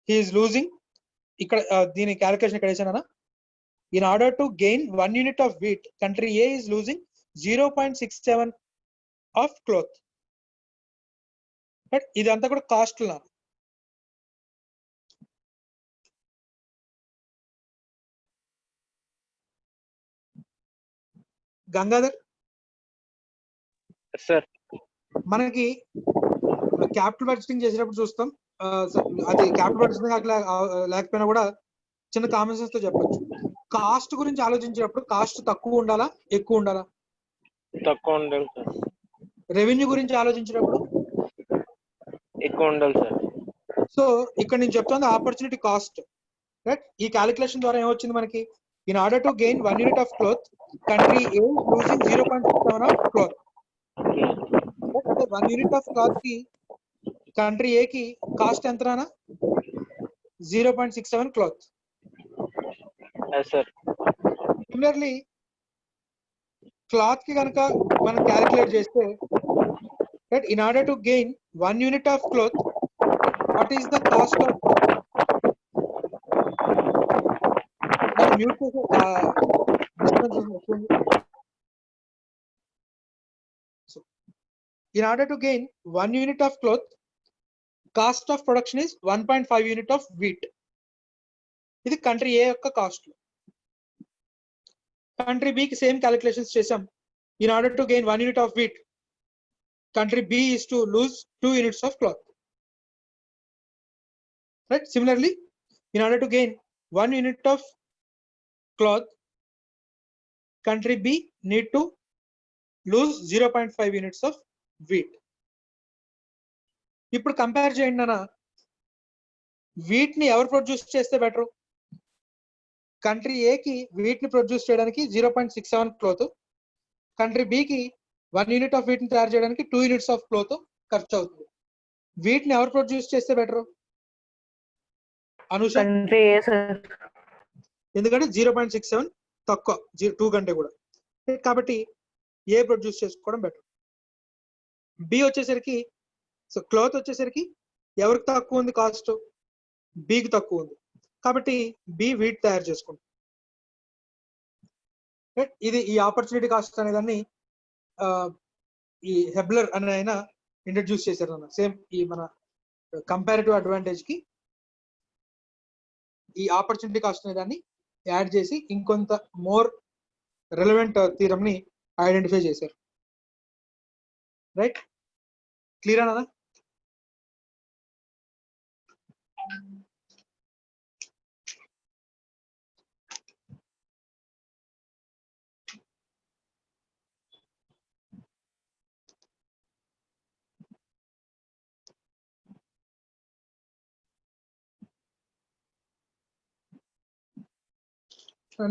Speaker 1: he is losing. ఇక్కడ దీని calculation ఇక్కడ వేసానా, in order to gain 1 unit of wheat country A is losing 0.67 of cloth. Right. ఇదంతా కూడా కాస్ట్ లా. Gangadhar
Speaker 5: sir
Speaker 1: మనకి capital budgeting చేసేటప్పుడు చూస్తాం, అది క్యాపిటల్ బడ్జెటింగ్ లేకపోయినా కూడా చిన్న కామన్ సెన్స్ తో చెప్పొచ్చు. కాస్ట్ గురించి ఆలోచించేటప్పుడు కాస్ట్ తక్కువ ఉండాలా ఎక్కువ ఉండాలా?
Speaker 5: తక్కువ ఉండాలి సార్.
Speaker 1: రెవెన్యూ గురించి ఆలోచించేటప్పుడు
Speaker 5: ఎక్కువ ఉండాలి సార్.
Speaker 1: సో ఇక్కడ నేను చెప్తాను ఆపర్చునిటీ కాస్ట్. రైట్. ఈ క్యాలిక్యులేషన్ ద్వారా ఏమొచ్చింది మనకి, in order to gain 1 unit of cloth country A losing 0.67 of cloth. అంటే 1 unit ఆఫ్ క్లాత్ కి కంట్రీ ఏ కి కాస్ట్ ఎంత రానా? 0.67 క్లాత్.
Speaker 5: సార్
Speaker 1: సిమిలర్లీ క్లాత్ కి కనుక మనం క్యాలిక్యులేట్ చేస్తే, right, in order to gain 1 unit of cloth what is the cost of mute in order to gain 1 unit of cloth, cost of production is 1.5 unit of wheat. ఇది country A యొక్క cost. Country B కి same calculations చేసాం. in order to gain 1 unit of wheat, country B is to lose 2 units of cloth. Right. Similarly, in order to gain 1 unit of cloth, country B need to lose 0.5 units of wheat. ఇప్పుడు compare చేయండి అన్న, వీటిని ఎవరు produce చేస్తే better? Country ఏకి వీటిని produce చేయడానికి 0.67 cloth, country బికి 1 unit of వీటిని తయారు చేయడానికి 2 యూనిట్స్ ఆఫ్ క్లోత్ ఖర్చు అవుతుంది. వీటిని ఎవరు ప్రొడ్యూస్ చేస్తే బెటర్? అనుష,
Speaker 2: కంట్రీ ఏ సార్.
Speaker 1: ఎందుకంటే 0.67 తక్కువ 2 కంటే కూడా, కాబట్టి ఏ ప్రొడ్యూస్ చేసుకోవడం బెటర్. బి వచ్చేసరికి, సో క్లాత్ వచ్చేసరికి ఎవరికి తక్కువ ఉంది కాస్ట్? బికి తక్కువ ఉంది, కాబట్టి బి వీట్ తయారు చేసుకుంటాం. ఇది ఈ ఆపర్చునిటీ కాస్ట్ అనే దాన్ని ఈ హెబ్లర్ అనే ఆయన ఇంట్రడ్యూస్ చేశారు అన్న. సేమ్ ఈ మన కంపారిటివ్ అడ్వాంటేజ్ కి ఈ ఆపర్చునిటీ కాస్ట్ అనే దాన్ని యాడ్ చేసి ఇంకొంత మోర్ రెలవెంట్ థీరం ని ఐడెంటిఫై చేశారు. రైట్, క్లియర్ అన్నదా?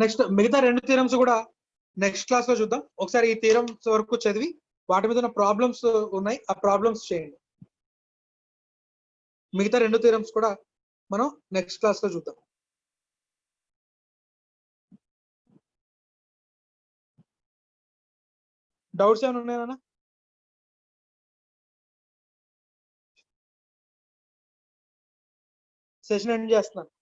Speaker 1: నెక్స్ట్ మిగతా 2 థీరమ్స్ కూడా నెక్స్ట్ క్లాస్ లో చూద్దాం. ఒకసారి ఈ థీరమ్స్ వరకు చదివి వాటి మీద ఉన్న ప్రాబ్లమ్స్ ఉన్నాయి, ఆ ప్రాబ్లమ్స్ చేయండి. మిగతా 2 థీరమ్స్ కూడా మనం నెక్స్ట్ క్లాస్ లో చూద్దాం. డౌట్స్ ఏమైనా ఉన్నాయా? సెషన్ ఎండ్ చేస్తున్నాను.